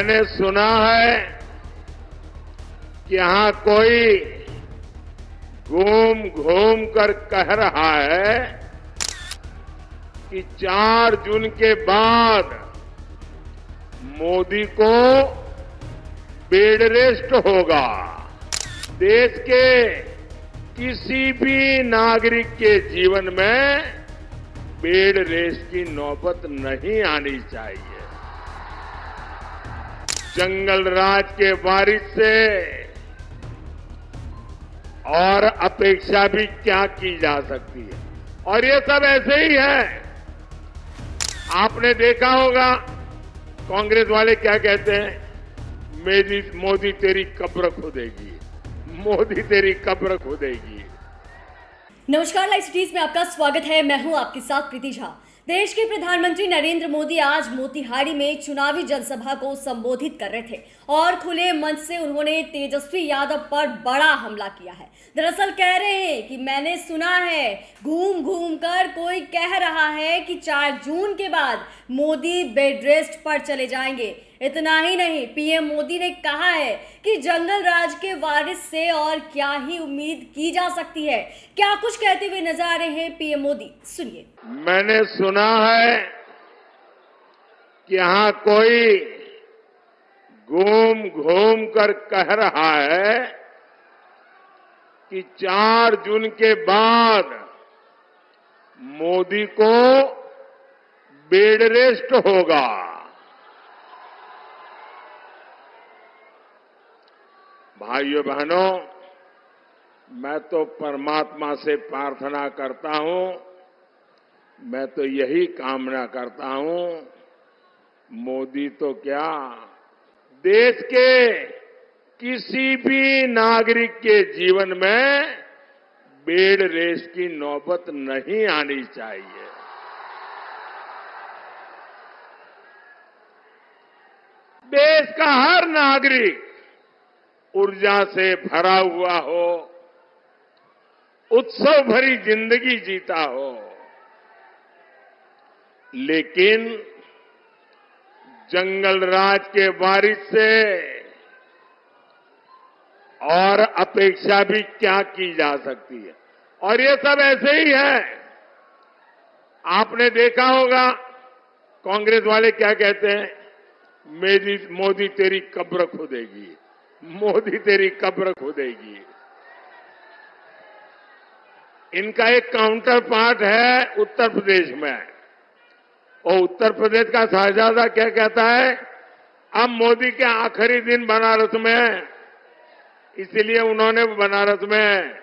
मैंने सुना है कि यहां कोई घूम घूम कर कह रहा है कि 4 जून के बाद मोदी को बेड रेस्ट होगा। देश के किसी भी नागरिक के जीवन में बेड रेस्ट की नौबत नहीं आनी चाहिए। जंगल राज के वारिस से और अपेक्षा भी क्या की जा सकती है। और ये सब ऐसे ही है। आपने देखा होगा कांग्रेस वाले क्या कहते हैं, मोदी तेरी कब्र खोदेगी, मोदी तेरी कब्र खोदेगी। नमस्कार, लाइव सिटीज में आपका स्वागत है। मैं हूं आपके साथ प्रीति झा। देश के प्रधानमंत्री नरेंद्र मोदी आज मोतिहारी में चुनावी जनसभा को संबोधित कर रहे थे और खुले मंच से उन्होंने तेजस्वी यादव पर बड़ा हमला किया है। दरअसल कह रहे हैं कि मैंने सुना है, घूम घूम कर कोई कह रहा है कि 4 जून के बाद मोदी बेड रेस्ट पर चले जाएंगे। इतना ही नहीं, पीएम मोदी ने कहा है कि जंगल राज के वारिस से और क्या ही उम्मीद की जा सकती है। क्या कुछ कहते हुए नजर आ रहे हैं पीएम मोदी, सुनिए। मैंने सुना है कि यहां कोई घूम घूम कर कह रहा है कि 4 जून के बाद मोदी को बेड रेस्ट होगा। भाइयों बहनों, मैं तो परमात्मा से प्रार्थना करता हूं, मैं तो यही कामना करता हूं, मोदी तो क्या, देश के किसी भी नागरिक के जीवन में बेड रेस्ट की नौबत नहीं आनी चाहिए। देश का हर नागरिक ऊर्जा से भरा हुआ हो, उत्सव भरी जिंदगी जीता हो, लेकिन जंगल राज के वारिस से और अपेक्षा भी क्या की जा सकती है। और ये सब ऐसे ही है। आपने देखा होगा कांग्रेस वाले क्या कहते हैं, मोदी तेरी कब्र खोदेगी, मोदी तेरी कब्र खोदेगी। इनका एक काउंटर पार्ट है उत्तर प्रदेश में, और उत्तर प्रदेश का शहजादा क्या कहता है, अब मोदी के आखिरी दिन बनारस में है, इसलिए उन्होंने बनारस में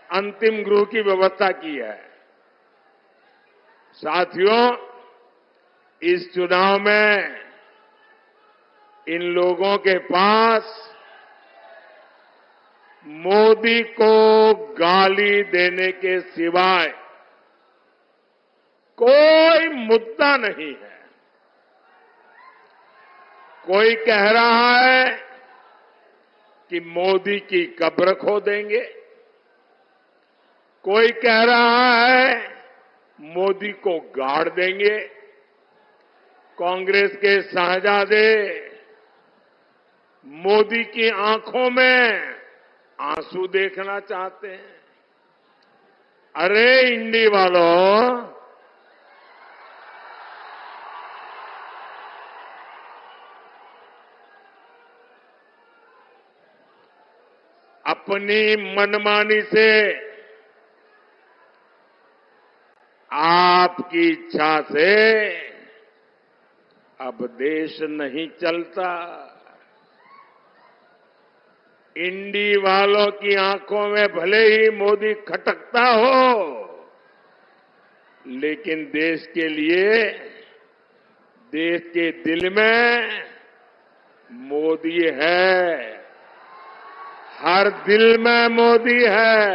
अंतिम गृह की व्यवस्था की है। साथियों, इस चुनाव में इन लोगों के पास मोदी को गाली देने के सिवाय कोई मुद्दा नहीं है। कोई कह रहा है कि मोदी की कब्र खोदेंगे, कोई कह रहा है मोदी को गाड़ देंगे। कांग्रेस के शहजादे मोदी की आंखों में आंसू देखना चाहते हैं। अरे इंडी वालों, अपनी मनमानी से, आपकी इच्छा से अब देश नहीं चलता। इंडी वालों की आंखों में भले ही मोदी खटकता हो, लेकिन देश के लिए, देश के दिल में मोदी है। हर दिल में मोदी है।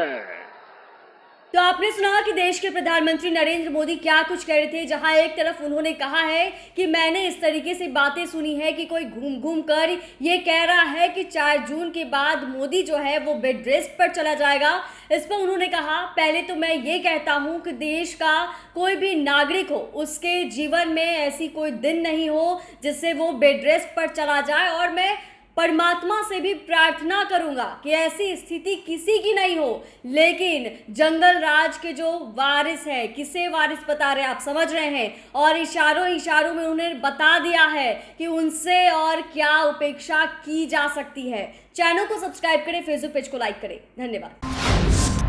तो आपने सुना कि देश के प्रधानमंत्री नरेंद्र मोदी क्या कुछ कह रहे थे, जहां एक तरफ उन्होंने कहा है कि मैंने इस तरीके से बातें सुनी है कि कोई घूम घूम कर ये कह रहा है कि 4 जून के बाद मोदी जो है वो बेड रेस्ट पर चला जाएगा। इस पर उन्होंने कहा, पहले तो मैं ये कहता हूं कि देश का कोई भी नागरिक हो, उसके जीवन में ऐसी कोई दिन नहीं हो जिससे वो बेड रेस्ट पर चला जाए, और मैं परमात्मा से भी प्रार्थना करूंगा कि ऐसी स्थिति किसी की नहीं हो। लेकिन जंगल राज के जो वारिस है, किसे वारिस बता रहे हैं आप समझ रहे हैं, और इशारों में उन्हें बता दिया है कि उनसे और क्या उपेक्षा की जा सकती है। चैनल को सब्सक्राइब करें, फेसबुक पेज को लाइक करें। धन्यवाद।